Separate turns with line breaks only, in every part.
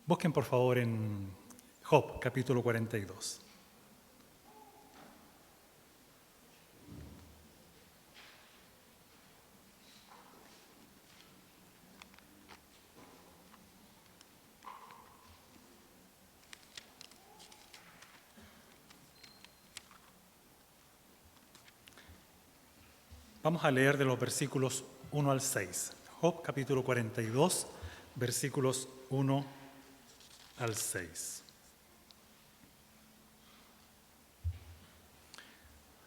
Busquen por favor en Job, capítulo 42. Vamos a leer de los versículos 1 al 6. Job, capítulo 42, versículos 1 al 6.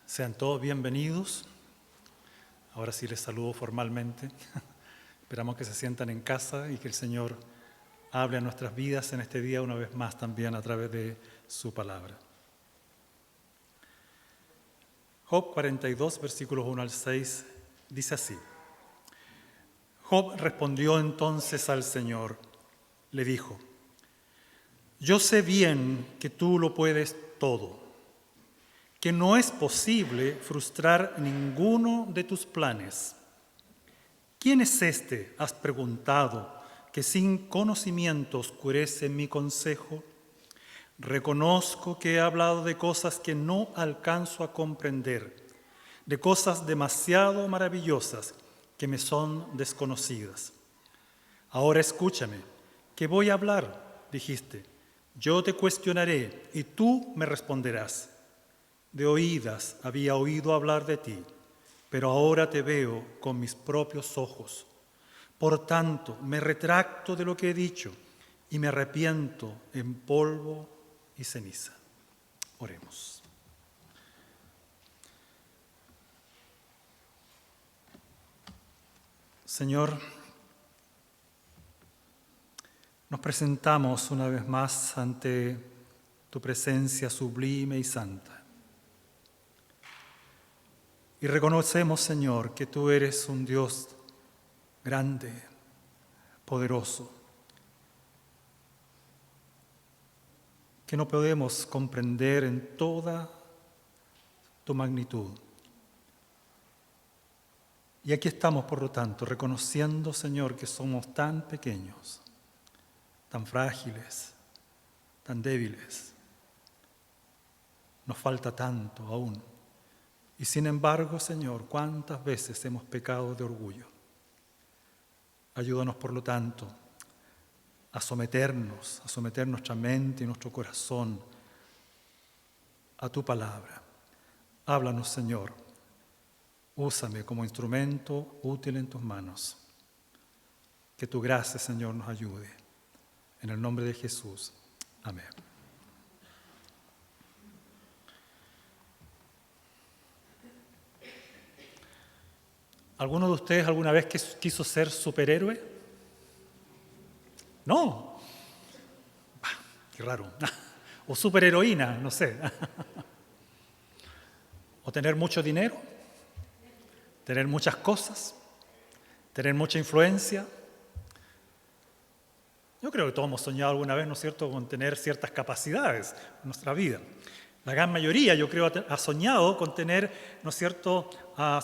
Sean todos bienvenidos. Ahora sí les saludo formalmente. Esperamos que se sientan en casa y que el Señor hable a nuestras vidas en este día una vez más también a través de su palabra. Job 42, versículos 1 al 6, dice así. Job respondió entonces al Señor, le dijo: yo sé bien que tú lo puedes todo, que no es posible frustrar ninguno de tus planes. ¿Quién es este, has preguntado, que sin conocimiento oscurece mi consejo? Reconozco que he hablado de cosas que no alcanzo a comprender, de cosas demasiado maravillosas que me son desconocidas. Ahora escúchame, ¿qué voy a hablar? Dijiste. Yo te cuestionaré y tú me responderás. De oídas había oído hablar de ti, pero ahora te veo con mis propios ojos. Por tanto, me retracto de lo que he dicho y me arrepiento en polvo y ceniza. Oremos. Señor, nos presentamos una vez más ante tu presencia sublime y santa. Y reconocemos, Señor, que tú eres un Dios grande, poderoso, que no podemos comprender en toda tu magnitud. Y aquí estamos, por lo tanto, reconociendo, Señor, que somos tan pequeños, tan frágiles, tan débiles. Nos falta tanto aún. Y sin embargo, Señor, ¿cuántas veces hemos pecado de orgullo? Ayúdanos, por lo tanto, a someter nuestra mente y nuestro corazón a tu palabra. Háblanos, Señor. Úsame como instrumento útil en tus manos. Que tu gracia, Señor, nos ayude. En el nombre de Jesús. Amén. ¿Alguno de ustedes alguna vez quiso ser superhéroe? No. Qué raro. O superheroína, no sé. O tener mucho dinero, tener muchas cosas, tener mucha influencia. Yo creo que todos hemos soñado alguna vez, ¿no es cierto?, con tener ciertas capacidades en nuestra vida. La gran mayoría, yo creo, ha soñado con tener, ¿no es cierto?,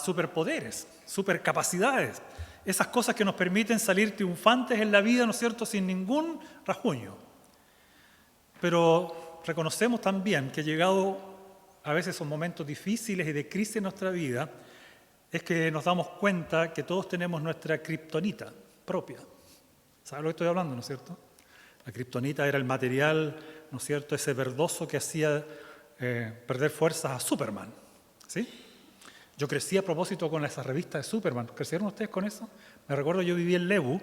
superpoderes, supercapacidades. Esas cosas que nos permiten salir triunfantes en la vida, ¿no es cierto?, sin ningún rasguño. Pero reconocemos también que llegado a veces son momentos difíciles y de crisis en nuestra vida, es que nos damos cuenta que todos tenemos nuestra kriptonita propia. ¿Sabe lo que estoy hablando, no es cierto? La kriptonita era el material, ¿no es cierto?, ese verdoso que hacía perder fuerzas a Superman, ¿sí? Yo crecí a propósito con esa revista de Superman. ¿Crecieron ustedes con eso? Me recuerdo, yo viví en Lebu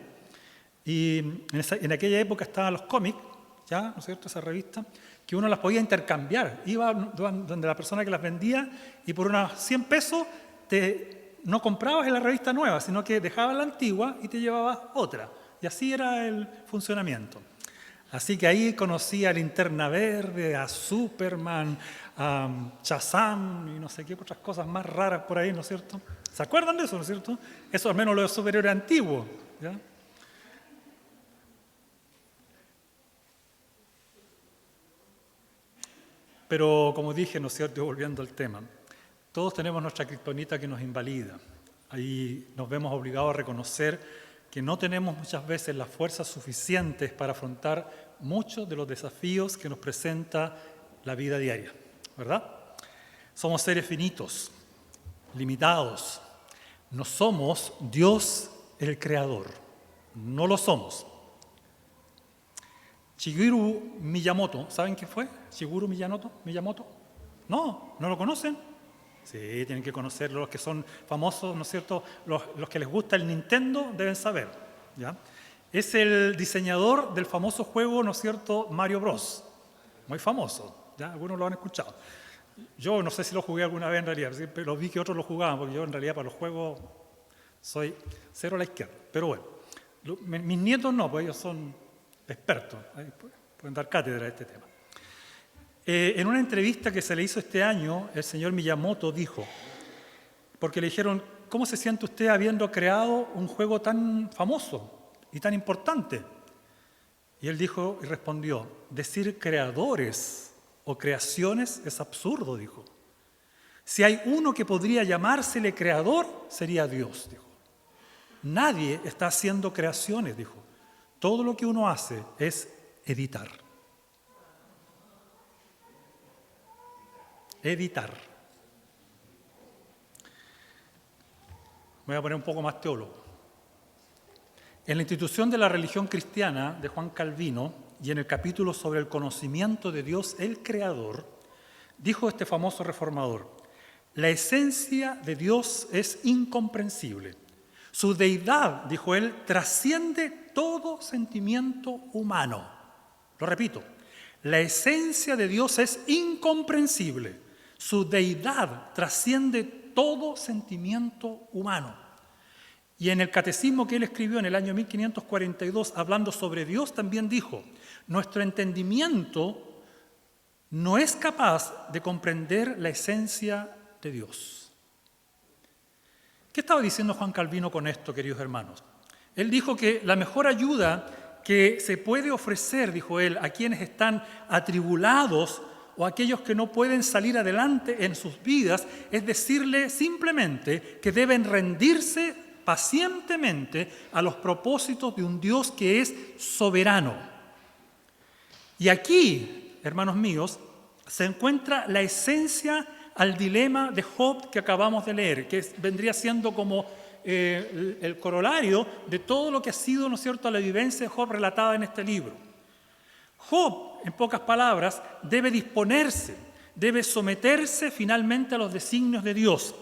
y en aquella época estaban los cómics, ¿ya? ¿No es cierto?, esa revista, que uno las podía intercambiar. Iba donde la persona que las vendía y por unos 100 pesos no comprabas en la revista nueva, sino que dejabas la antigua y te llevabas otra. Y así era el funcionamiento. Así que ahí conocí a Linterna Verde, a Superman, a Shazam y no sé qué otras cosas más raras por ahí, ¿no es cierto? ¿Se acuerdan de eso, no es cierto? Eso al menos lo de superhéroes antiguos, ¿ya? Pero como dije, ¿no es cierto?, volviendo al tema, todos tenemos nuestra kriptonita que nos invalida. Ahí nos vemos obligados a reconocer que no tenemos muchas veces las fuerzas suficientes para afrontar muchos de los desafíos que nos presenta la vida diaria, ¿verdad? Somos seres finitos, limitados. No somos Dios el Creador, no lo somos. Shigeru Miyamoto, ¿saben quién fue? Shigeru Miyamoto. No lo conocen. Sí, tienen que conocerlo, los que son famosos, ¿no es cierto? Los que les gusta el Nintendo deben saber, ¿ya? Es el diseñador del famoso juego, ¿no es cierto?, Mario Bros. Muy famoso, ¿ya? Algunos lo han escuchado. Yo no sé si lo jugué alguna vez en realidad, pero vi que otros lo jugaban, porque yo en realidad para los juegos soy cero a la izquierda. Pero bueno, mis nietos no, pues ellos son expertos, pueden dar cátedra de este tema. En una entrevista que se le hizo este año, el señor Miyamoto dijo, porque le dijeron, ¿cómo se siente usted habiendo creado un juego tan famoso y tan importante? Y él dijo y respondió, decir creadores o creaciones es absurdo, dijo. Si hay uno que podría llamársele creador, sería Dios, dijo. Nadie está haciendo creaciones, dijo. Todo lo que uno hace es editar. Editar. Me voy a poner un poco más teólogo. En la institución de la religión cristiana de Juan Calvino y en el capítulo sobre el conocimiento de Dios, el Creador, dijo este famoso reformador, la esencia de Dios es incomprensible. Su deidad, dijo él, trasciende todo sentimiento humano. Lo repito, la esencia de Dios es incomprensible. Su deidad trasciende todo sentimiento humano. Y en el catecismo que él escribió en el año 1542, hablando sobre Dios, también dijo, nuestro entendimiento no es capaz de comprender la esencia de Dios. ¿Qué estaba diciendo Juan Calvino con esto, queridos hermanos? Él dijo que la mejor ayuda que se puede ofrecer, dijo él, a quienes están atribulados o a aquellos que no pueden salir adelante en sus vidas, es decirle simplemente que deben rendirse pacientemente a los propósitos de un Dios que es soberano. Y aquí, hermanos míos, se encuentra la esencia al dilema de Job que acabamos de leer, que vendría siendo como el corolario de todo lo que ha sido, ¿no es cierto?, la vivencia de Job relatada en este libro. Job, en pocas palabras, debe disponerse, debe someterse finalmente a los designios de Dios.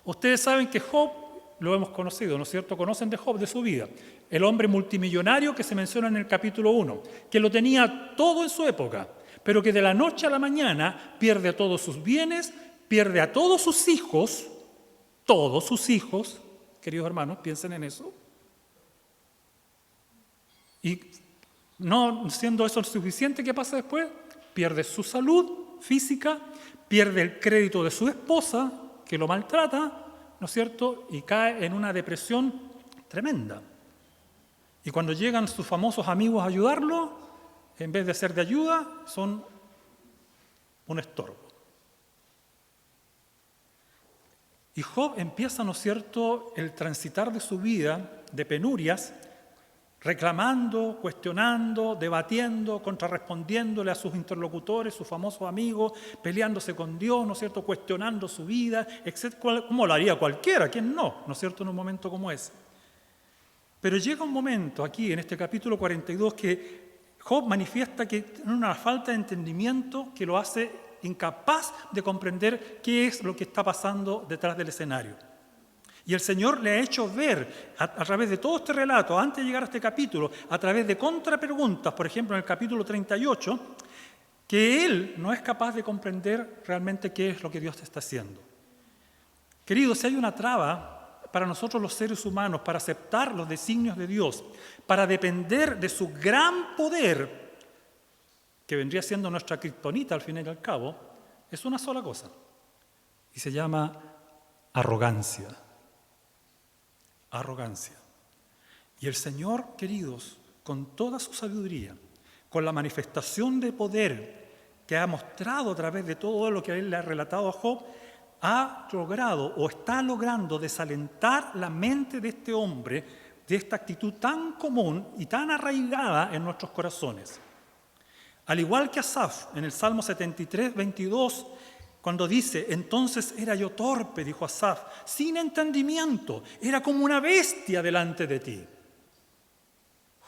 Ustedes saben que Job, lo hemos conocido, ¿no es cierto?, conocen de Job, de su vida, el hombre multimillonario que se menciona en el capítulo 1, que lo tenía todo en su época, pero que de la noche a la mañana pierde todos sus bienes, pierde a todos sus hijos, queridos hermanos, piensen en eso. Y no siendo eso suficiente, ¿qué pasa después? Pierde su salud física, pierde el crédito de su esposa, que lo maltrata, ¿no es cierto? Y cae en una depresión tremenda. Y cuando llegan sus famosos amigos a ayudarlo, en vez de ser de ayuda, son un estorbo. Y Job empieza, ¿no es cierto?, el transitar de su vida de penurias, reclamando, cuestionando, debatiendo, contrarrespondiéndole a sus interlocutores, sus famosos amigos, peleándose con Dios, ¿no es cierto?, cuestionando su vida, etc., como lo haría cualquiera, ¿quién no?, ¿no es cierto?, en un momento como ese. Pero llega un momento aquí, en este capítulo 42, que Job manifiesta que tiene una falta de entendimiento que lo hace incapaz de comprender qué es lo que está pasando detrás del escenario. Y el Señor le ha hecho ver, a través de todo este relato, antes de llegar a este capítulo, a través de contrapreguntas, por ejemplo, en el capítulo 38, que Él no es capaz de comprender realmente qué es lo que Dios está haciendo. Queridos, si hay una traba para nosotros los seres humanos, para aceptar los designios de Dios, para depender de su gran poder, que vendría siendo nuestra kriptonita al fin y al cabo, es una sola cosa, y se llama arrogancia. Arrogancia. Y el Señor, queridos, con toda su sabiduría, con la manifestación de poder que ha mostrado a través de todo lo que Él le ha relatado a Job, ha logrado o está logrando desalentar la mente de este hombre de esta actitud tan común y tan arraigada en nuestros corazones. Al igual que Asaf, en el Salmo 73, 22, cuando dice, entonces era yo torpe, dijo Asaf, sin entendimiento, era como una bestia delante de ti.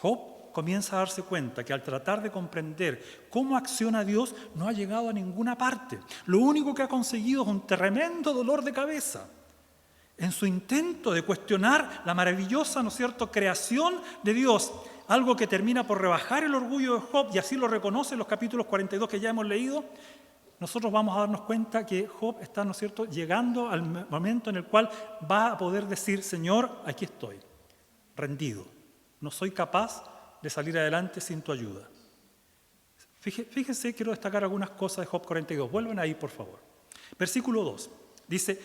Job comienza a darse cuenta que al tratar de comprender cómo acciona Dios, no ha llegado a ninguna parte. Lo único que ha conseguido es un tremendo dolor de cabeza. En su intento de cuestionar la maravillosa, ¿no es cierto?, creación de Dios, algo que termina por rebajar el orgullo de Job, y así lo reconoce en los capítulos 42 que ya hemos leído, nosotros vamos a darnos cuenta que Job está, ¿no es cierto?, llegando al momento en el cual va a poder decir, Señor, aquí estoy, rendido. No soy capaz de salir adelante sin tu ayuda. Fíjense, quiero destacar algunas cosas de Job 42. Vuelvan ahí, por favor. Versículo 2. Dice,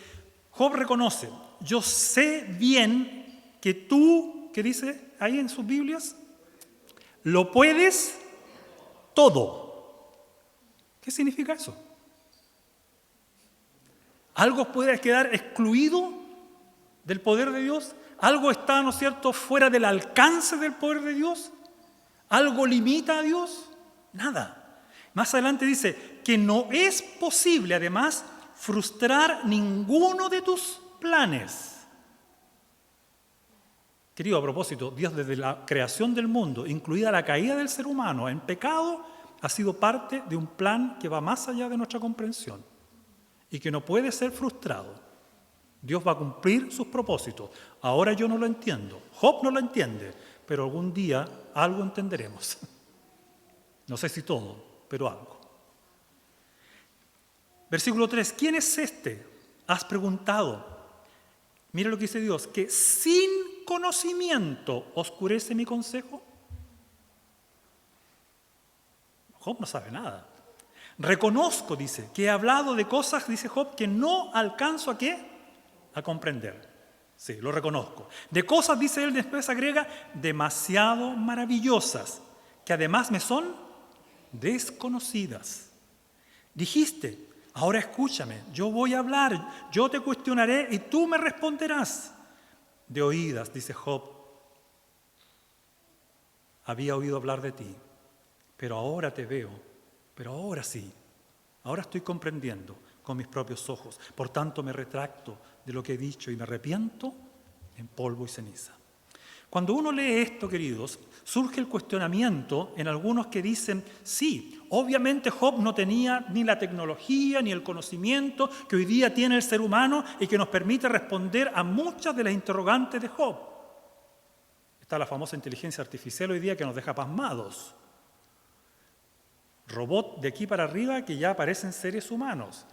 Job reconoce, yo sé bien que tú, ¿qué dice ahí en sus Biblias? Lo puedes todo. ¿Qué significa eso? ¿Algo puede quedar excluido del poder de Dios? ¿Algo está, ¿no es cierto?, fuera del alcance del poder de Dios? ¿Algo limita a Dios? Nada. Más adelante dice que no es posible, además, frustrar ninguno de tus planes. Querido, a propósito, Dios desde la creación del mundo, incluida la caída del ser humano en pecado, ha sido parte de un plan que va más allá de nuestra comprensión y que no puede ser frustrado. Dios va a cumplir sus propósitos. Ahora yo no lo entiendo. Job no lo entiende, pero algún día algo entenderemos. No sé si todo, pero algo. Versículo 3. ¿Quién es este? Has preguntado. Mira lo que dice Dios, que sin conocimiento oscurece mi consejo. Job no sabe nada. Reconozco, dice, que he hablado de cosas, dice Job, que no alcanzo a ¿qué? A comprender. Sí, lo reconozco. De cosas, dice él, después agrega, demasiado maravillosas, que además me son desconocidas. Dijiste, ahora escúchame, yo voy a hablar, yo te cuestionaré y tú me responderás. De oídas, dice Job, había oído hablar de ti, pero ahora te veo, pero ahora sí, ahora estoy comprendiendo con mis propios ojos. Por tanto, me retracto de lo que he dicho y me arrepiento en polvo y ceniza. Cuando uno lee esto, queridos, surge el cuestionamiento en algunos que dicen, sí, obviamente Job no tenía ni la tecnología ni el conocimiento que hoy día tiene el ser humano y que nos permite responder a muchas de las interrogantes de Job. Está la famosa inteligencia artificial hoy día que nos deja pasmados. Robots de aquí para arriba que ya parecen seres humanos.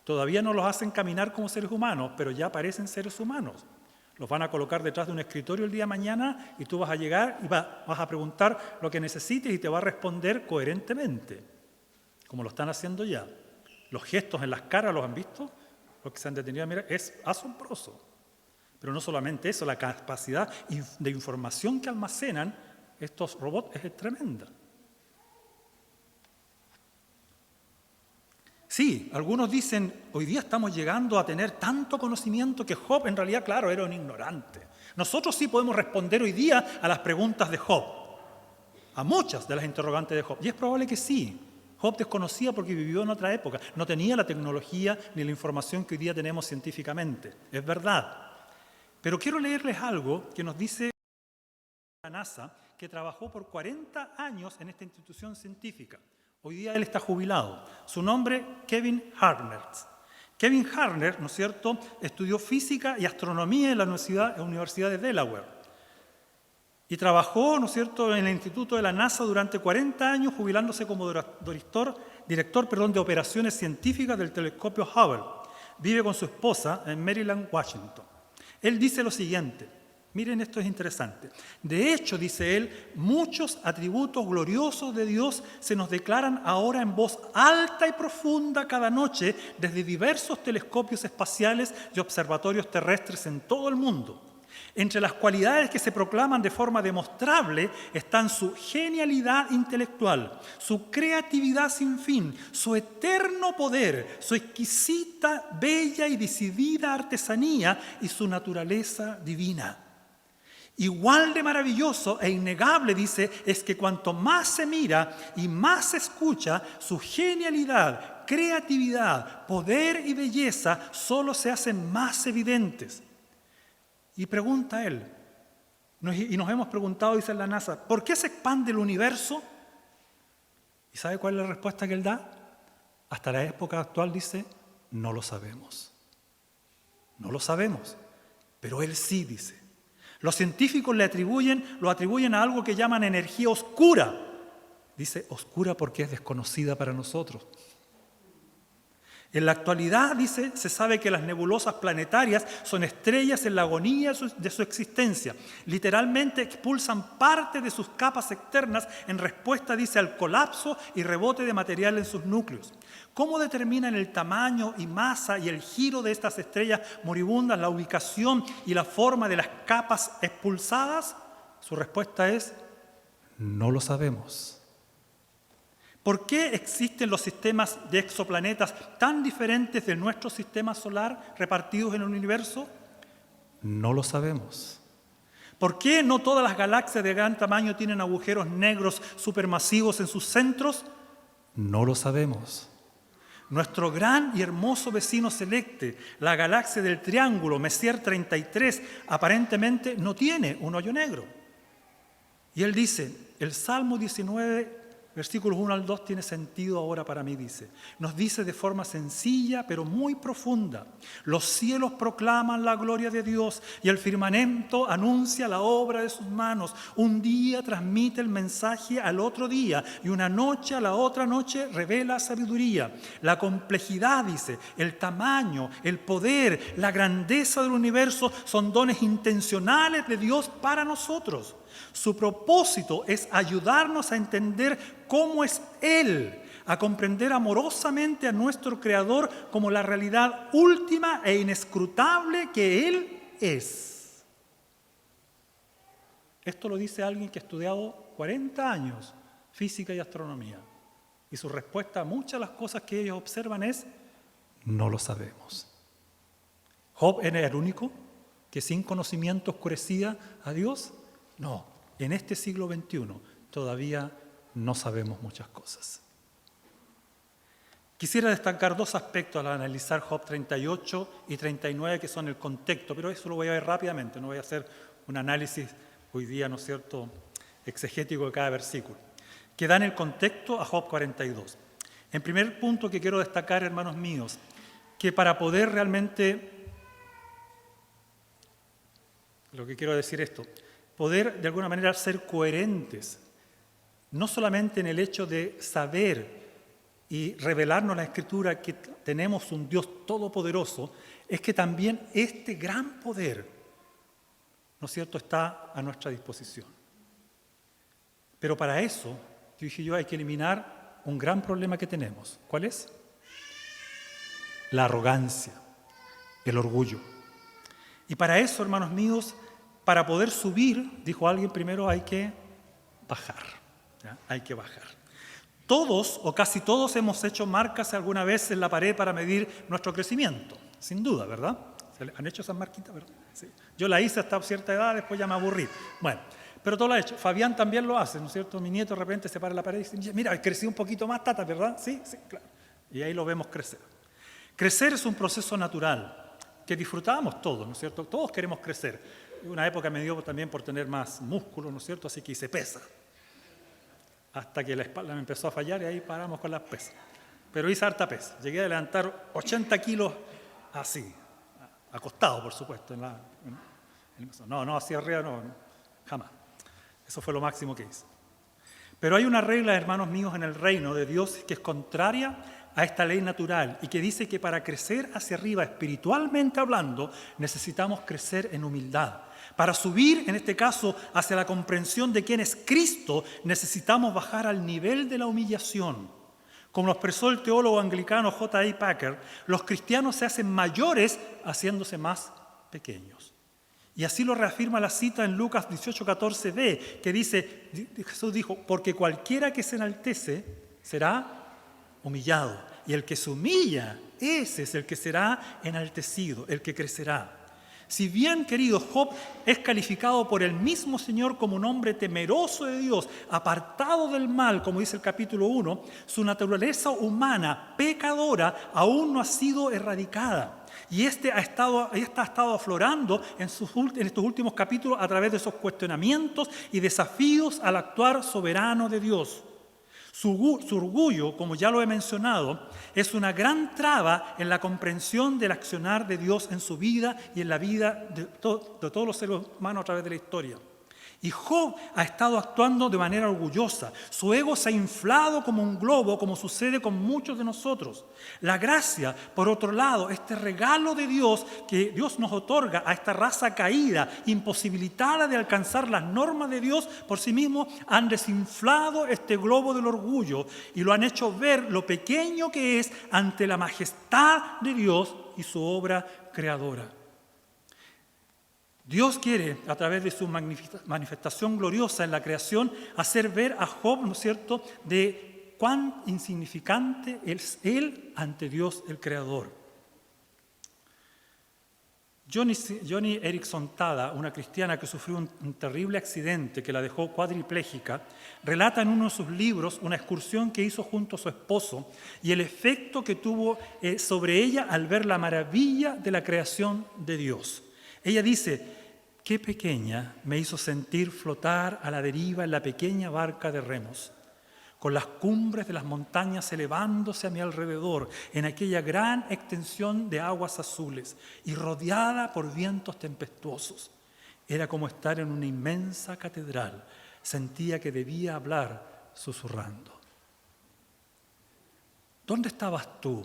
Todavía no los hacen caminar como seres humanos, pero ya parecen seres humanos. Los van a colocar detrás de un escritorio el día de mañana y tú vas a llegar y vas a preguntar lo que necesites y te va a responder coherentemente, como lo están haciendo ya. Los gestos en las caras, ¿los han visto? Los que se han detenido a mirar, es asombroso. Pero no solamente eso, la capacidad de información que almacenan estos robots es tremenda. Sí, algunos dicen, hoy día estamos llegando a tener tanto conocimiento que Job en realidad, claro, era un ignorante. Nosotros sí podemos responder hoy día a las preguntas de Job, a muchas de las interrogantes de Job. Y es probable que sí. Job desconocía porque vivió en otra época. No tenía la tecnología ni la información que hoy día tenemos científicamente. Es verdad. Pero quiero leerles algo que nos dice la NASA, que trabajó por 40 años en esta institución científica. Hoy día él está jubilado. Su nombre, Kevin Hartner. Kevin Hartner, ¿no es cierto?, estudió física y astronomía en la Universidad de Delaware. Y trabajó, ¿no es cierto?, en el Instituto de la NASA durante 40 años, jubilándose como director de operaciones científicas del telescopio Hubble. Vive con su esposa en Maryland, Washington. Él dice lo siguiente. Miren, esto es interesante. De hecho, dice él, muchos atributos gloriosos de Dios se nos declaran ahora en voz alta y profunda cada noche desde diversos telescopios espaciales y observatorios terrestres en todo el mundo. Entre las cualidades que se proclaman de forma demostrable están su genialidad intelectual, su creatividad sin fin, su eterno poder, su exquisita, bella y decidida artesanía y su naturaleza divina. Igual de maravilloso e innegable, dice, es que cuanto más se mira y más se escucha, su genialidad, creatividad, poder y belleza solo se hacen más evidentes. Y pregunta él, y nos hemos preguntado, dice la NASA, ¿por qué se expande el universo? ¿Y sabe cuál es la respuesta que él da? Hasta la época actual dice, no lo sabemos. No lo sabemos, pero él sí dice. Los científicos lo atribuyen a algo que llaman energía oscura. Dice oscura porque es desconocida para nosotros. En la actualidad, dice, se sabe que las nebulosas planetarias son estrellas en la agonía de su existencia. Literalmente expulsan parte de sus capas externas en respuesta, dice, al colapso y rebote de material en sus núcleos. ¿Cómo determinan el tamaño y masa y el giro de estas estrellas moribundas, la ubicación y la forma de las capas expulsadas? Su respuesta es, no lo sabemos. ¿Por qué existen los sistemas de exoplanetas tan diferentes de nuestro sistema solar repartidos en el universo? No lo sabemos. ¿Por qué no todas las galaxias de gran tamaño tienen agujeros negros supermasivos en sus centros? No lo sabemos. Nuestro gran y hermoso vecino celeste, la galaxia del Triángulo, Messier 33, aparentemente no tiene un hoyo negro. Y él dice, el Salmo 19, versículos 1 al 2 tiene sentido ahora para mí, dice. Nos dice de forma sencilla, pero muy profunda. Los cielos proclaman la gloria de Dios y el firmamento anuncia la obra de sus manos. Un día transmite el mensaje al otro día y una noche a la otra noche revela sabiduría. La complejidad, dice, el tamaño, el poder, la grandeza del universo son dones intencionales de Dios para nosotros. Su propósito es ayudarnos a entender cómo es Él, a comprender amorosamente a nuestro Creador como la realidad última e inescrutable que Él es. Esto lo dice alguien que ha estudiado 40 años física y astronomía. Y su respuesta a muchas de las cosas que ellos observan es, no lo sabemos. ¿Job era el único que sin conocimiento oscurecía a Dios? No, en este siglo XXI todavía no sabemos muchas cosas. Quisiera destacar dos aspectos al analizar Job 38 y 39 que son el contexto, pero eso lo voy a ver rápidamente, no voy a hacer un análisis hoy día, ¿no es cierto?, exegético de cada versículo, que dan el contexto a Job 42. En primer punto que quiero destacar, hermanos míos, que para poder realmente, lo que quiero decir esto, poder de alguna manera ser coherentes, no solamente en el hecho de saber y revelarnos la Escritura que tenemos un Dios todopoderoso, es que también este gran poder, ¿no es cierto?, está a nuestra disposición. Pero para eso, dije yo, hay que eliminar un gran problema que tenemos. ¿Cuál es? La arrogancia, el orgullo. Y para eso, hermanos míos, para poder subir, dijo alguien primero, hay que bajar. ¿Ya? Hay que bajar. Todos o casi todos hemos hecho marcas alguna vez en la pared para medir nuestro crecimiento, sin duda, ¿verdad? ¿Han hecho esas marquitas, verdad? Sí. Yo la hice hasta cierta edad, después ya me aburrí. Bueno, pero todo lo ha hecho. Fabián también lo hace, ¿no es cierto? Mi nieto de repente se para en la pared y dice, mira, crecí un poquito más, tata, ¿verdad? Sí, claro. Y ahí lo vemos crecer. Crecer es un proceso natural que disfrutamos todos, ¿no es cierto? Todos queremos crecer. Una época me dio también por tener más músculo, ¿no es cierto? Así que hice pesa. Hasta que la espalda me empezó a fallar y ahí paramos con las pesas. Pero hice harta pesa. Llegué a levantar 80 kilos así, acostado, por supuesto. No, hacia arriba no, jamás. Eso fue lo máximo que hice. Pero hay una regla, hermanos míos, en el reino de Dios que es contraria a esta ley natural y que dice que para crecer hacia arriba, espiritualmente hablando, necesitamos crecer en humildad. Para subir, en este caso, hacia la comprensión de quién es Cristo, necesitamos bajar al nivel de la humillación. Como lo expresó el teólogo anglicano J.I. Packer, los cristianos se hacen mayores haciéndose más pequeños. Y así lo reafirma la cita en Lucas 18:14b, que dice, Jesús dijo, porque cualquiera que se enaltece será humillado, y el que se humilla, ese es el que será enaltecido, el que crecerá. Si bien, queridos, Job es calificado por el mismo Señor como un hombre temeroso de Dios, apartado del mal, como dice el capítulo 1, su naturaleza humana, pecadora, aún no ha sido erradicada. Y esta ha estado aflorando en estos últimos capítulos a través de esos cuestionamientos y desafíos al actuar soberano de Dios. Su orgullo, como ya lo he mencionado, es una gran traba en la comprensión del accionar de Dios en su vida y en la vida de todos los seres humanos a través de la historia. Y Job ha estado actuando de manera orgullosa. Su ego se ha inflado como un globo, como sucede con muchos de nosotros. La gracia, por otro lado, este regalo de Dios que Dios nos otorga a esta raza caída, imposibilitada de alcanzar las normas de Dios por sí mismo, han desinflado este globo del orgullo y lo han hecho ver lo pequeño que es ante la majestad de Dios y su obra creadora. Dios quiere, a través de su manifestación gloriosa en la creación, hacer ver a Job, ¿no es cierto?, de cuán insignificante es él ante Dios el Creador. Joni Eareckson Tada, una cristiana que sufrió un terrible accidente que la dejó cuadripléjica, relata en uno de sus libros una excursión que hizo junto a su esposo y el efecto que tuvo sobre ella al ver la maravilla de la creación de Dios. Ella dice: qué pequeña me hizo sentir flotar a la deriva en la pequeña barca de remos, con las cumbres de las montañas elevándose a mi alrededor en aquella gran extensión de aguas azules y rodeada por vientos tempestuosos. Era como estar en una inmensa catedral. Sentía que debía hablar susurrando. ¿Dónde estabas tú?,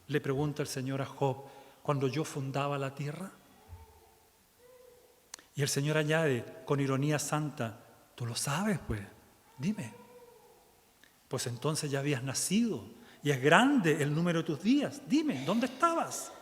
le pregunta el Señor a Job, cuando yo fundaba la tierra. Y el Señor añade con ironía santa: tú lo sabes, pues, dime. Pues entonces ya habías nacido y es grande el número de tus días. Dime, ¿dónde estabas?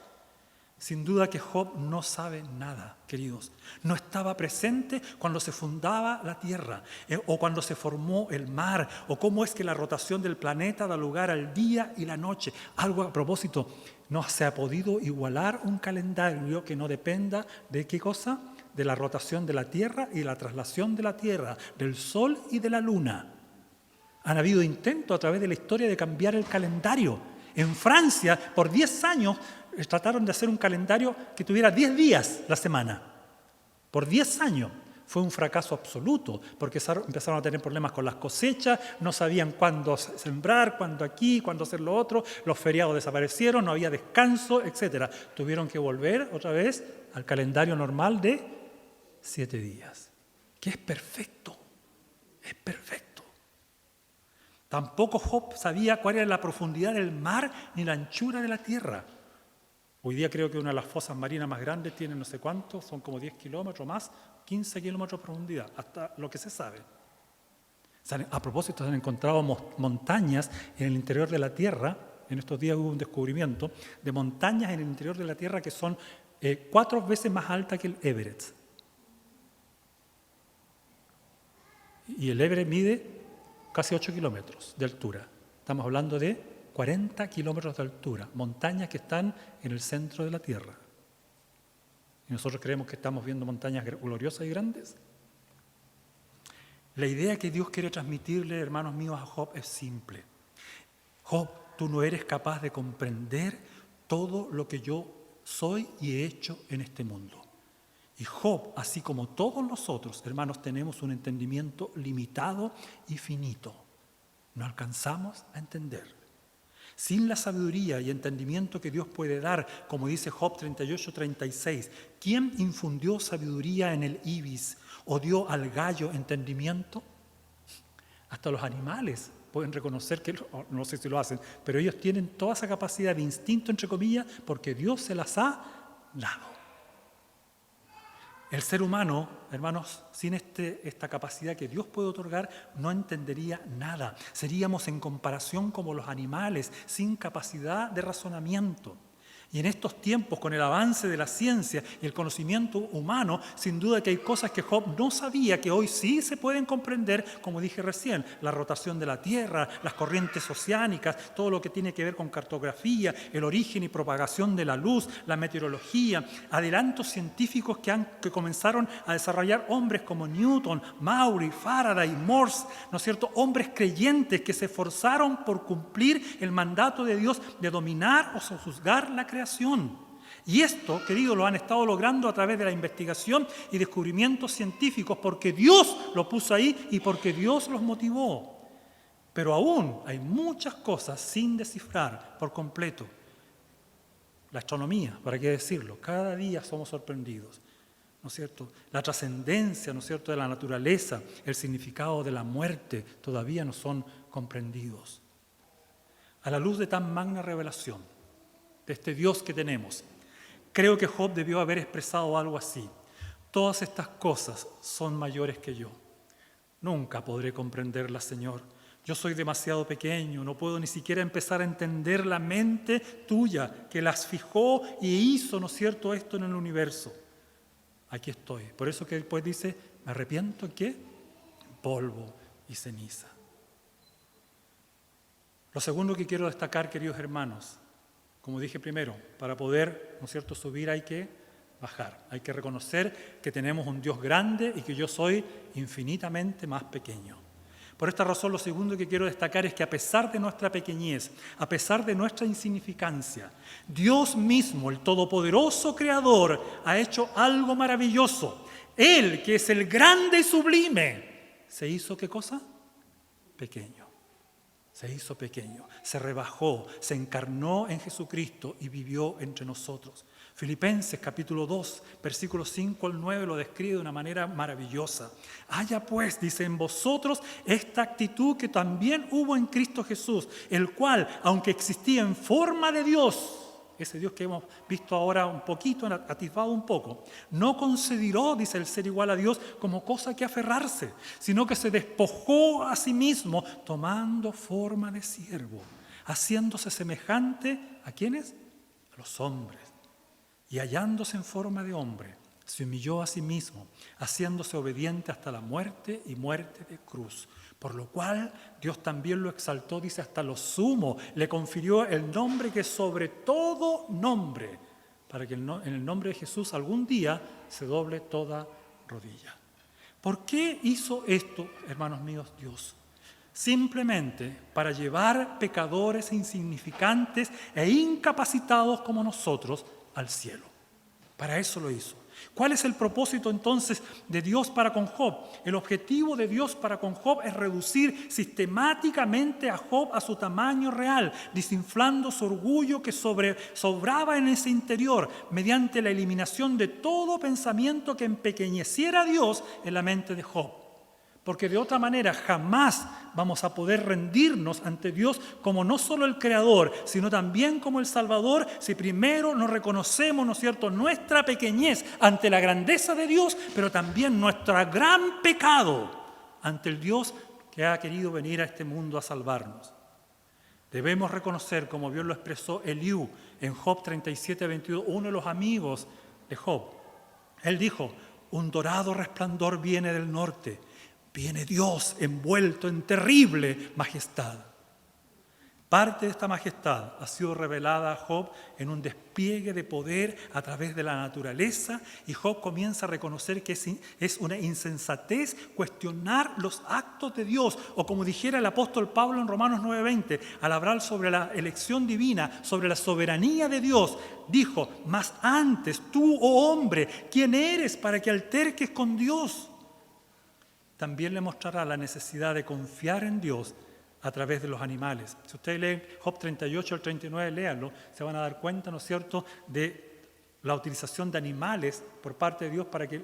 Sin duda que Job no sabe nada, queridos. No estaba presente cuando se fundaba la tierra, o cuando se formó el mar, o cómo es que la rotación del planeta da lugar al día y la noche. Algo a propósito, no se ha podido igualar un calendario que no dependa de ¿qué cosa? De la rotación de la Tierra y la traslación de la Tierra, del Sol y de la Luna. Han habido intentos a través de la historia de cambiar el calendario. En Francia, por 10 años, trataron de hacer un calendario que tuviera 10 días la semana. Por 10 años. Fue un fracaso absoluto, porque empezaron a tener problemas con las cosechas, no sabían cuándo sembrar, cuándo aquí, cuándo hacer lo otro, los feriados desaparecieron, no había descanso, etc. Tuvieron que volver otra vez al calendario normal de 7 días, que es perfecto, es perfecto. Tampoco Job sabía cuál era la profundidad del mar ni la anchura de la tierra. Hoy día creo que una de las fosas marinas más grandes tiene no sé cuánto, son como 10 kilómetros más, 15 kilómetros de profundidad, hasta lo que se sabe. A propósito, se han encontrado montañas en el interior de la tierra. En estos días hubo un descubrimiento de montañas en el interior de la tierra que son 4 veces más altas que el Everest. Y el Everest mide casi 8 kilómetros de altura. Estamos hablando de 40 kilómetros de altura, montañas que están en el centro de la Tierra. ¿Y nosotros creemos que estamos viendo montañas gloriosas y grandes? La idea que Dios quiere transmitirle, hermanos míos, a Job es simple. Job, tú no eres capaz de comprender todo lo que yo soy y he hecho en este mundo. Y Job, así como todos nosotros, hermanos, tenemos un entendimiento limitado y finito. No alcanzamos a entender. Sin la sabiduría y entendimiento que Dios puede dar, como dice Job 38:36, ¿quién infundió sabiduría en el ibis o dio al gallo entendimiento? Hasta los animales pueden reconocer que, no sé si lo hacen, pero ellos tienen toda esa capacidad de instinto, entre comillas, porque Dios se las ha dado. El ser humano, hermanos, sin esta capacidad que Dios puede otorgar, no entendería nada. Seríamos en comparación como los animales, sin capacidad de razonamiento. Y en estos tiempos, con el avance de la ciencia y el conocimiento humano, sin duda que hay cosas que Job no sabía, que hoy sí se pueden comprender, como dije recién, la rotación de la Tierra, las corrientes oceánicas, todo lo que tiene que ver con cartografía, el origen y propagación de la luz, la meteorología, adelantos científicos que comenzaron a desarrollar hombres como Newton, Maury, Faraday, Morse, ¿no es cierto? Hombres creyentes que se esforzaron por cumplir el mandato de Dios de dominar o sojuzgar la creación. Y esto, queridos, lo han estado logrando a través de la investigación y descubrimientos científicos porque Dios lo puso ahí y porque Dios los motivó. Pero aún hay muchas cosas sin descifrar por completo. La astronomía, ¿para qué decirlo? Cada día somos sorprendidos, ¿no es cierto? La trascendencia, ¿no es cierto?, de la naturaleza, el significado de la muerte todavía no son comprendidos. A la luz de tan magna revelación, de este Dios que tenemos, creo que Job debió haber expresado algo así: todas estas cosas son mayores que yo. Nunca podré comprenderlas, Señor. Yo soy demasiado pequeño, no puedo ni siquiera empezar a entender la mente tuya que las fijó y hizo, ¿no es cierto?, esto en el universo. Aquí estoy. Por eso que después dice, ¿me arrepiento en qué? Polvo y ceniza. Lo segundo que quiero destacar, queridos hermanos, como dije primero, para poder, ¿no es cierto?, subir hay que bajar. Hay que reconocer que tenemos un Dios grande y que yo soy infinitamente más pequeño. Por esta razón, lo segundo que quiero destacar es que a pesar de nuestra pequeñez, a pesar de nuestra insignificancia, Dios mismo, el Todopoderoso Creador, ha hecho algo maravilloso. Él, que es el grande y sublime, ¿se hizo qué cosa? Pequeño. Se hizo pequeño, se rebajó, se encarnó en Jesucristo y vivió entre nosotros. Filipenses capítulo 2, versículos 5 al 9 lo describe de una manera maravillosa. Haya pues, dice, en vosotros esta actitud que también hubo en Cristo Jesús, el cual, aunque existía en forma de Dios, ese Dios que hemos visto ahora un poquito, atisbado un poco, no consideró, dice, el ser igual a Dios como cosa que aferrarse, sino que se despojó a sí mismo, tomando forma de siervo, haciéndose semejante ¿a quiénes? A los hombres. Y hallándose en forma de hombre, se humilló a sí mismo, haciéndose obediente hasta la muerte y muerte de cruz. Por lo cual Dios también lo exaltó, dice, hasta lo sumo, le confirió el nombre que es sobre todo nombre, para que en el nombre de Jesús algún día se doble toda rodilla. ¿Por qué hizo esto, hermanos míos, Dios? Simplemente para llevar pecadores insignificantes e incapacitados como nosotros al cielo. Para eso lo hizo. ¿Cuál es el propósito entonces de Dios para con Job? El objetivo de Dios para con Job es reducir sistemáticamente a Job a su tamaño real, desinflando su orgullo que sobraba en ese interior, mediante la eliminación de todo pensamiento que empequeñeciera a Dios en la mente de Job. Porque de otra manera jamás vamos a poder rendirnos ante Dios como no solo el Creador, sino también como el Salvador, si primero no reconocemos, ¿no es cierto?, nuestra pequeñez ante la grandeza de Dios, pero también nuestro gran pecado ante el Dios que ha querido venir a este mundo a salvarnos. Debemos reconocer, como Dios lo expresó Eliú en Job 37:22, uno de los amigos de Job. Él dijo, un dorado resplandor viene del norte. Viene Dios envuelto en terrible majestad. Parte de esta majestad ha sido revelada a Job en un despliegue de poder a través de la naturaleza, y Job comienza a reconocer que es una insensatez cuestionar los actos de Dios, o como dijera el apóstol Pablo en Romanos 9:20, al hablar sobre la elección divina, sobre la soberanía de Dios, dijo, mas antes tú, oh hombre, ¿quién eres para que alterques con Dios? También le mostrará la necesidad de confiar en Dios a través de los animales. Si ustedes leen Job 38 al 39, léanlo, se van a dar cuenta, ¿no es cierto?, de la utilización de animales por parte de Dios para que,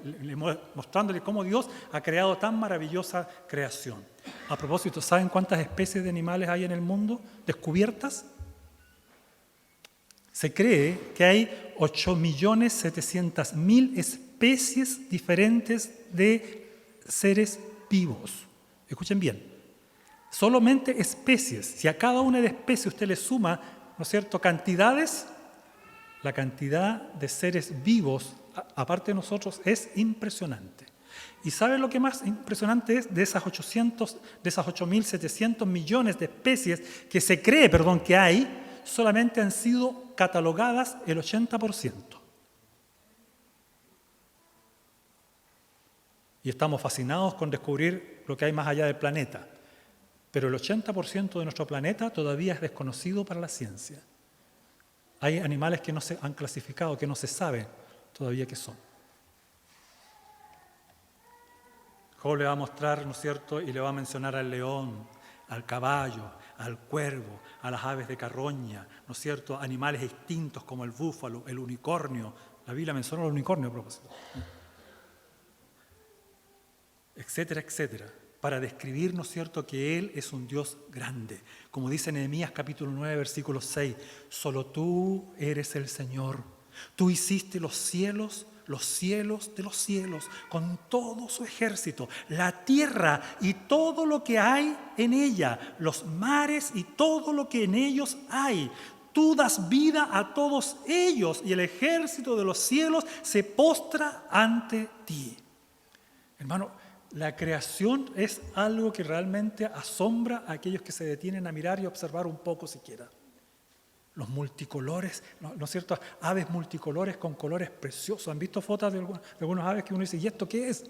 mostrándole cómo Dios ha creado tan maravillosa creación. A propósito, ¿saben cuántas especies de animales hay en el mundo descubiertas? Se cree que hay 8.700.000 especies diferentes de seres vivos. Escuchen bien, solamente especies. Si a cada una de especies usted le suma, ¿no es cierto?, cantidades, la cantidad de seres vivos, aparte de nosotros, es impresionante. ¿Y saben lo que más impresionante es? De esas 8.700 millones de especies que se cree, que hay, solamente han sido catalogadas el 80%. Y estamos fascinados con descubrir lo que hay más allá del planeta. Pero el 80% de nuestro planeta todavía es desconocido para la ciencia. Hay animales que no se han clasificado, que no se sabe todavía qué son. Job le va a mostrar, ¿no es cierto?, y le va a mencionar al león, al caballo, al cuervo, a las aves de carroña, ¿no es cierto?, animales extintos como el búfalo, el unicornio. La Biblia mencionó el unicornio a propósito. Etcétera, etcétera, para describir, ¿no es cierto?, que Él es un Dios grande. Como dice Nehemías capítulo 9, versículo 6, solo tú eres el Señor. Tú hiciste los cielos de los cielos, con todo su ejército, la tierra y todo lo que hay en ella, los mares y todo lo que en ellos hay. Tú das vida a todos ellos y el ejército de los cielos se postra ante ti. Hermano, la creación es algo que realmente asombra a aquellos que se detienen a mirar y observar un poco siquiera. Los multicolores, ¿no es cierto? Aves multicolores con colores preciosos. ¿Han visto fotos de algunas aves que uno dice, ¿y esto qué es?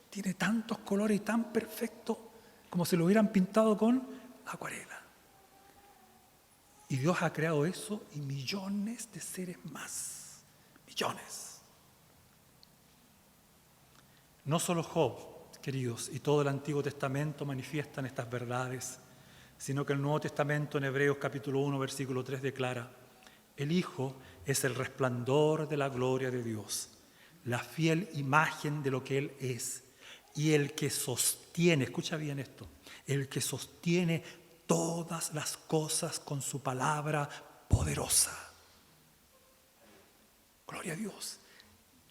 Tiene tantos colores y tan perfecto como si lo hubieran pintado con acuarela. Y Dios ha creado eso y millones de seres más. Millones. No solo Job, queridos, y todo el Antiguo Testamento manifiestan estas verdades, sino que el Nuevo Testamento en Hebreos capítulo 1, versículo 3 declara: el Hijo es el resplandor de la gloria de Dios, la fiel imagen de lo que Él es, y el que sostiene, escucha bien esto, el que sostiene todas las cosas con su palabra poderosa. Gloria a Dios.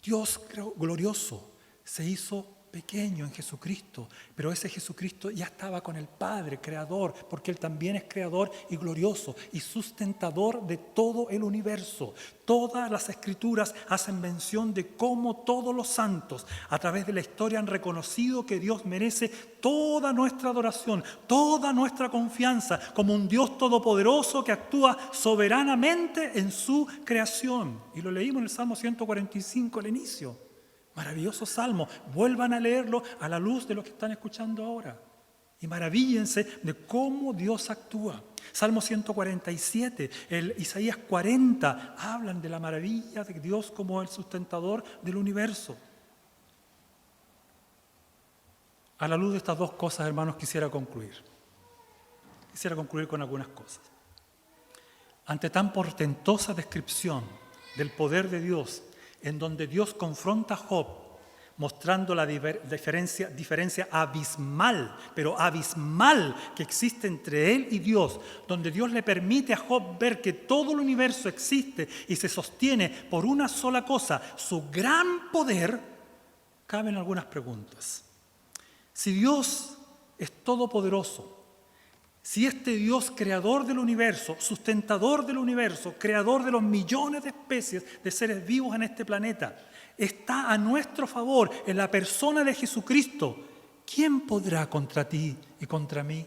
Dios glorioso se hizo pequeño en Jesucristo, pero ese Jesucristo ya estaba con el Padre, creador, porque Él también es creador y glorioso y sustentador de todo el universo. Todas las Escrituras hacen mención de cómo todos los santos a través de la historia han reconocido que Dios merece toda nuestra adoración, toda nuestra confianza, como un Dios todopoderoso que actúa soberanamente en su creación. Y lo leímos en el Salmo 145 al inicio. Maravilloso salmo, vuelvan a leerlo a la luz de lo que están escuchando ahora y maravíllense de cómo Dios actúa. Salmo 147, el Isaías 40 hablan de la maravilla de Dios como el sustentador del universo. A la luz de estas dos cosas, hermanos, quisiera concluir con algunas cosas. Ante tan portentosa descripción del poder de Dios, en donde Dios confronta a Job, mostrando la diferencia abismal, pero abismal que existe entre él y Dios, donde Dios le permite a Job ver que todo el universo existe y se sostiene por una sola cosa, su gran poder, caben algunas preguntas. Si Dios es todopoderoso, si este Dios creador del universo, sustentador del universo, creador de los millones de especies de seres vivos en este planeta, está a nuestro favor en la persona de Jesucristo, ¿quién podrá contra ti y contra mí?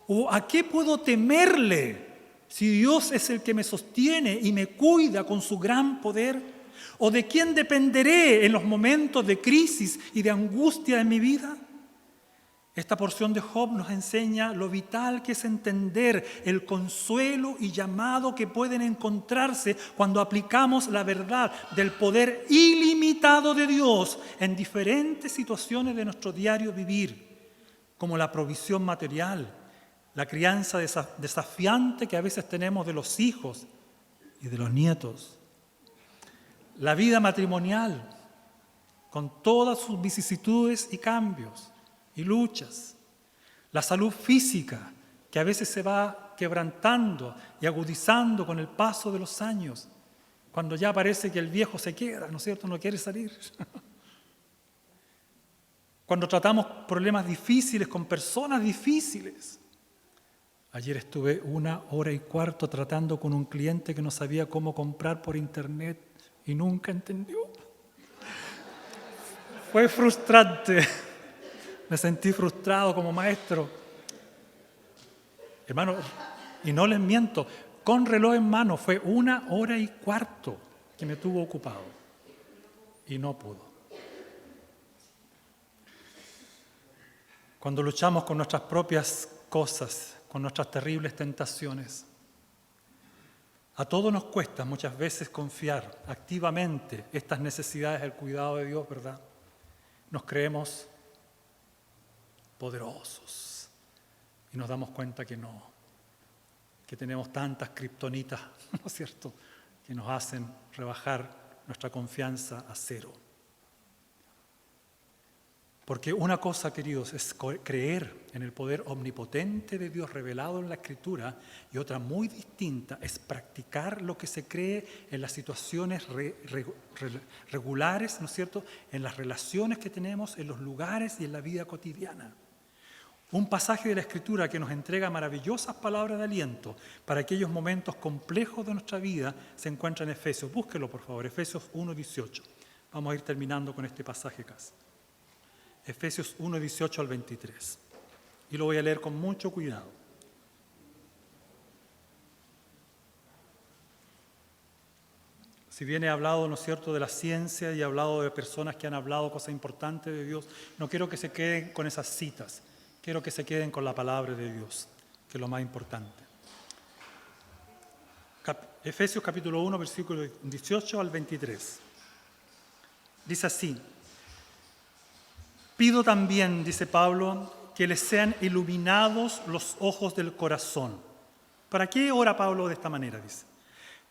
¿O a qué puedo temerle si Dios es el que me sostiene y me cuida con su gran poder? ¿O de quién dependeré en los momentos de crisis y de angustia en mi vida? Esta porción de Job nos enseña lo vital que es entender el consuelo y llamado que pueden encontrarse cuando aplicamos la verdad del poder ilimitado de Dios en diferentes situaciones de nuestro diario vivir, como la provisión material, la crianza desafiante que a veces tenemos de los hijos y de los nietos, la vida matrimonial con todas sus vicisitudes y cambios y luchas, la salud física que a veces se va quebrantando y agudizando con el paso de los años, cuando ya parece que el viejo se queda, ¿no es cierto?, no quiere salir. Cuando tratamos problemas difíciles con personas difíciles, Ayer estuve 1 hora y cuarto tratando con un cliente que no sabía cómo comprar por internet y nunca entendió. Fue frustrante. Me sentí frustrado como maestro. Hermano, y no les miento, con reloj en mano fue 1 hora y cuarto que me tuvo ocupado y no pudo. Cuando luchamos con nuestras propias cosas, con nuestras terribles tentaciones, a todos nos cuesta muchas veces confiar activamente estas necesidades del cuidado de Dios, ¿verdad? Nos creemos poderosos y nos damos cuenta que no, que tenemos tantas kriptonitas, ¿no es cierto?, que nos hacen rebajar nuestra confianza a cero. Porque una cosa, queridos, es creer en el poder omnipotente de Dios revelado en la Escritura, y otra muy distinta es practicar lo que se cree en las situaciones regulares, ¿no es cierto?, en las relaciones que tenemos, en los lugares y en la vida cotidiana. Un pasaje de la Escritura que nos entrega maravillosas palabras de aliento para aquellos momentos complejos de nuestra vida se encuentra en Efesios. Búsquelo, por favor, Efesios 1:18. Vamos a ir terminando con este pasaje casi. Efesios 1:18 al 23. Y lo voy a leer con mucho cuidado. Si bien he hablado, ¿no es cierto?, de la ciencia y he hablado de personas que han hablado cosas importantes de Dios, no quiero que se queden con esas citas. Quiero que se queden con la palabra de Dios, que es lo más importante. Efesios capítulo 1, versículos 18 al 23. Dice así: pido también, dice Pablo, que les sean iluminados los ojos del corazón. ¿Para qué ora Pablo de esta manera? Dice,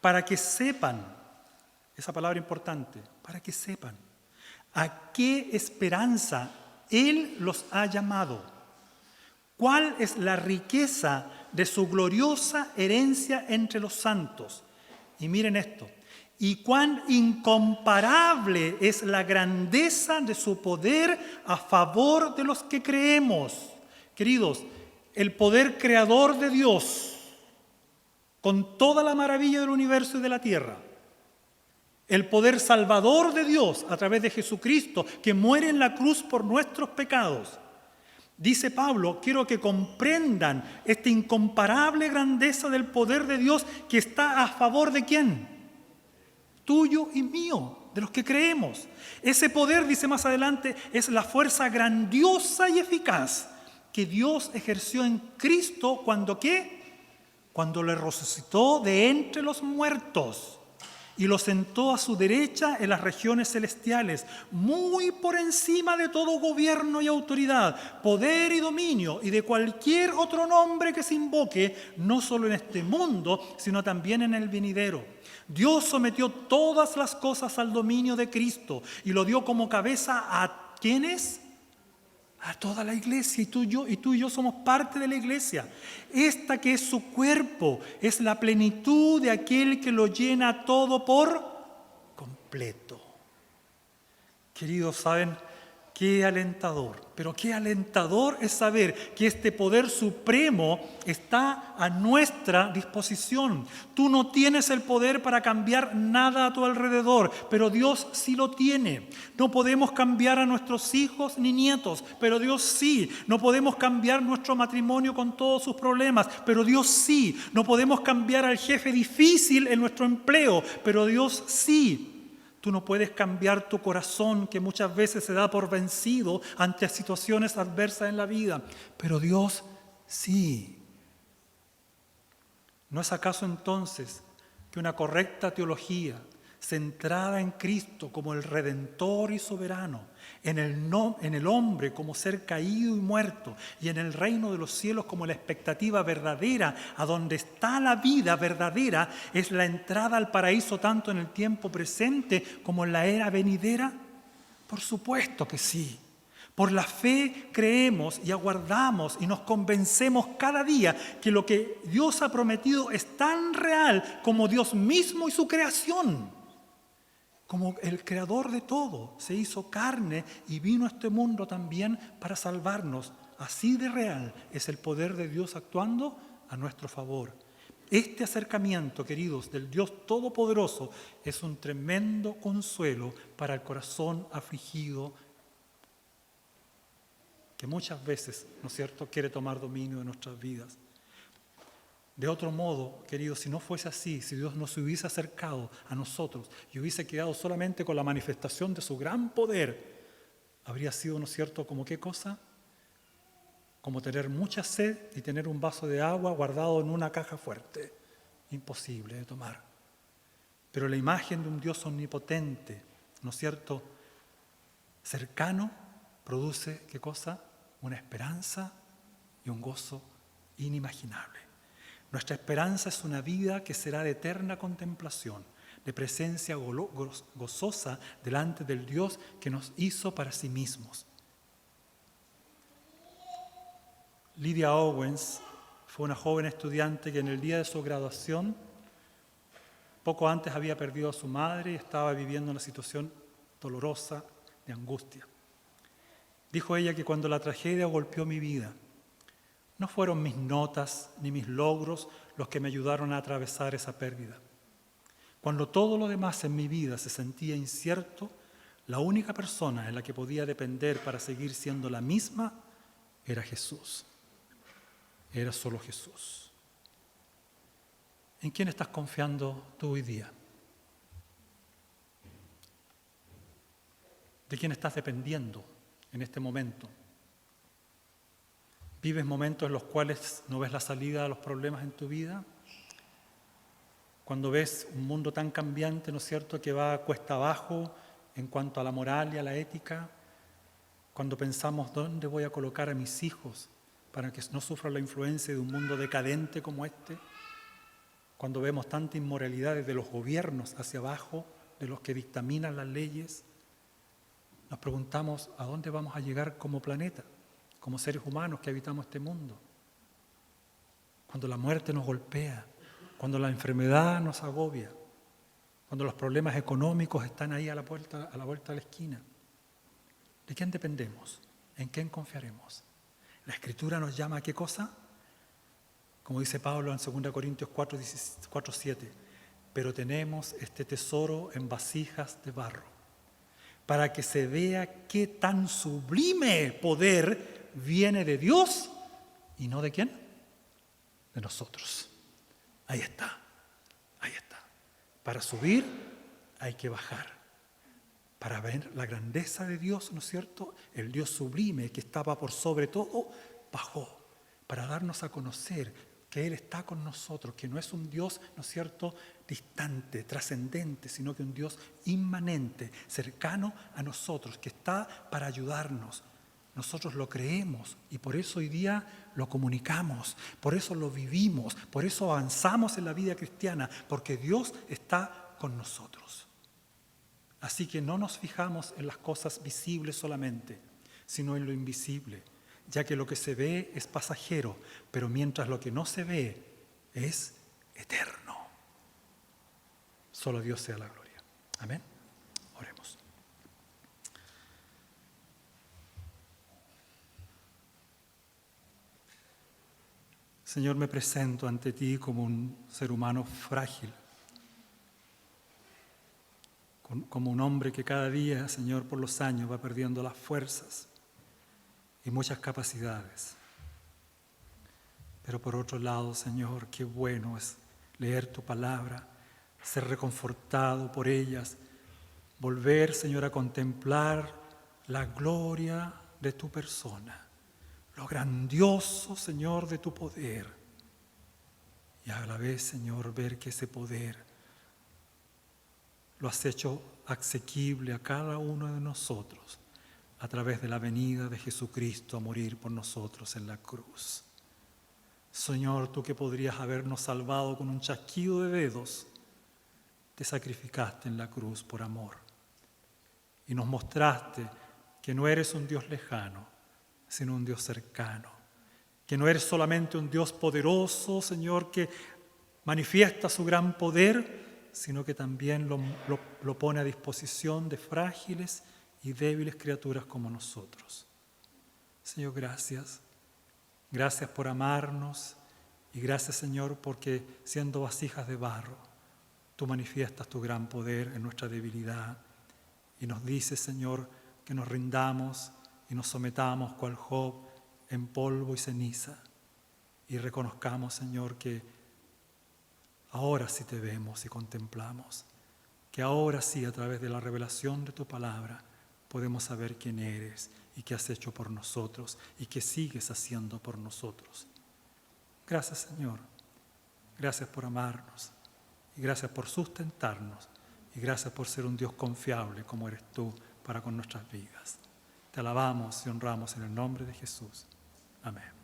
para que sepan, esa palabra importante, para que sepan a qué esperanza Él los ha llamado. ¿Cuál es la riqueza de su gloriosa herencia entre los santos? Y miren esto. Y cuán incomparable es la grandeza de su poder a favor de los que creemos. Queridos, el poder creador de Dios, con toda la maravilla del universo y de la tierra, el poder salvador de Dios a través de Jesucristo, que muere en la cruz por nuestros pecados. Dice Pablo, quiero que comprendan esta incomparable grandeza del poder de Dios que está a favor de ¿quién? Tuyo y mío, de los que creemos. Ese poder, dice más adelante, es la fuerza grandiosa y eficaz que Dios ejerció en Cristo cuando ¿qué? Cuando le resucitó de entre los muertos y lo sentó a su derecha en las regiones celestiales, muy por encima de todo gobierno y autoridad, poder y dominio y de cualquier otro nombre que se invoque, no solo en este mundo, sino también en el venidero. Dios sometió todas las cosas al dominio de Cristo y lo dio como cabeza a ¿quiénes? A toda la iglesia, y tú y yo somos parte de la iglesia. Esta que es su cuerpo, es la plenitud de aquel que lo llena todo por completo. Queridos, ¿saben? Qué alentador, pero qué alentador es saber que este poder supremo está a nuestra disposición. Tú no tienes el poder para cambiar nada a tu alrededor, pero Dios sí lo tiene. No podemos cambiar a nuestros hijos ni nietos, pero Dios sí. No podemos cambiar nuestro matrimonio con todos sus problemas, pero Dios sí. No podemos cambiar al jefe difícil en nuestro empleo, pero Dios sí. Tú no puedes cambiar tu corazón, que muchas veces se da por vencido ante situaciones adversas en la vida, pero Dios sí. ¿No es acaso entonces que una correcta teología centrada en Cristo como el Redentor y soberano, en el hombre como ser caído y muerto, y en el reino de los cielos como la expectativa verdadera, a donde está la vida verdadera, es la entrada al paraíso tanto en el tiempo presente como en la era venidera? Por supuesto que sí. Por la fe creemos y aguardamos y nos convencemos cada día que lo que Dios ha prometido es tan real como Dios mismo y su creación. Como el creador de todo se hizo carne y vino a este mundo también para salvarnos. Así de real es el poder de Dios actuando a nuestro favor. Este acercamiento, queridos, del Dios Todopoderoso es un tremendo consuelo para el corazón afligido que muchas veces, ¿no es cierto?, quiere tomar dominio de nuestras vidas. De otro modo, queridos, si no fuese así, si Dios no se hubiese acercado a nosotros y hubiese quedado solamente con la manifestación de su gran poder, habría sido, ¿no es cierto?, como qué cosa, como tener mucha sed y tener un vaso de agua guardado en una caja fuerte, imposible de tomar. Pero la imagen de un Dios omnipotente, ¿no es cierto?, cercano, produce, ¿qué cosa?, una esperanza y un gozo inimaginable. Nuestra esperanza es una vida que será de eterna contemplación, de presencia gozosa delante del Dios que nos hizo para sí mismos. Lydia Owens fue una joven estudiante que en el día de su graduación, poco antes había perdido a su madre y estaba viviendo una situación dolorosa de angustia. Dijo ella que cuando la tragedia golpeó mi vida, no fueron mis notas ni mis logros los que me ayudaron a atravesar esa pérdida. Cuando todo lo demás en mi vida se sentía incierto, la única persona en la que podía depender para seguir siendo la misma era Jesús. Era solo Jesús. ¿En quién estás confiando tú hoy día? ¿De quién estás dependiendo en este momento? ¿Vives momentos en los cuales no ves la salida a los problemas en tu vida? Cuando ves un mundo tan cambiante, ¿no es cierto?, que va cuesta abajo en cuanto a la moral y a la ética. Cuando pensamos, ¿dónde voy a colocar a mis hijos para que no sufran la influencia de un mundo decadente como este? Cuando vemos tanta inmoralidad desde los gobiernos hacia abajo, de los que dictaminan las leyes, nos preguntamos a dónde vamos a llegar como planeta, como seres humanos que habitamos este mundo. Cuando la muerte nos golpea, cuando la enfermedad nos agobia, cuando los problemas económicos están ahí a la vuelta de la esquina. ¿De quién dependemos? ¿En quién confiaremos? La Escritura nos llama ¿a qué cosa? Como dice Pablo en 2 Corintios 4:7, pero tenemos este tesoro en vasijas de barro, para que se vea qué tan sublime poder viene de Dios y no de quién, de nosotros. Ahí está. Para subir hay que bajar. Para ver la grandeza de Dios, ¿no es cierto? El Dios sublime que estaba por sobre todo, bajó. Para darnos a conocer que Él está con nosotros, que no es un Dios, ¿no es cierto?, distante, trascendente, sino que un Dios inmanente, cercano a nosotros, que está para ayudarnos. Nosotros lo creemos y por eso hoy día lo comunicamos, por eso lo vivimos, por eso avanzamos en la vida cristiana, porque Dios está con nosotros. Así que no nos fijamos en las cosas visibles solamente, sino en lo invisible, ya que lo que se ve es pasajero, pero mientras lo que no se ve es eterno. Solo a Dios sea la gloria. Amén. Oremos. Señor, me presento ante ti como un ser humano frágil, como un hombre que cada día, Señor, por los años va perdiendo las fuerzas y muchas capacidades. Pero por otro lado, Señor, qué bueno es leer tu palabra, ser reconfortado por ellas, volver, Señor, a contemplar la gloria de tu persona, lo grandioso, Señor, de tu poder. Y a la vez, Señor, ver que ese poder lo has hecho asequible a cada uno de nosotros a través de la venida de Jesucristo a morir por nosotros en la cruz. Señor, tú que podrías habernos salvado con un chasquido de dedos, te sacrificaste en la cruz por amor y nos mostraste que no eres un Dios lejano, sino un Dios cercano, que no eres solamente un Dios poderoso, Señor, que manifiesta su gran poder, sino que también lo pone a disposición de frágiles y débiles criaturas como nosotros. Señor, gracias. Gracias por amarnos Y gracias, Señor, porque siendo vasijas de barro, tú manifiestas tu gran poder en nuestra debilidad y nos dices, Señor, que nos rindamos y nos sometamos cual Job en polvo y ceniza y reconozcamos, Señor, que ahora sí te vemos y contemplamos, que ahora sí, a través de la revelación de tu palabra, podemos saber quién eres y qué has hecho por nosotros y qué sigues haciendo por nosotros. Gracias, Señor. Gracias por amarnos y gracias por sustentarnos y gracias por ser un Dios confiable como eres tú para con nuestras vidas. Te alabamos y honramos en el nombre de Jesús. Amén.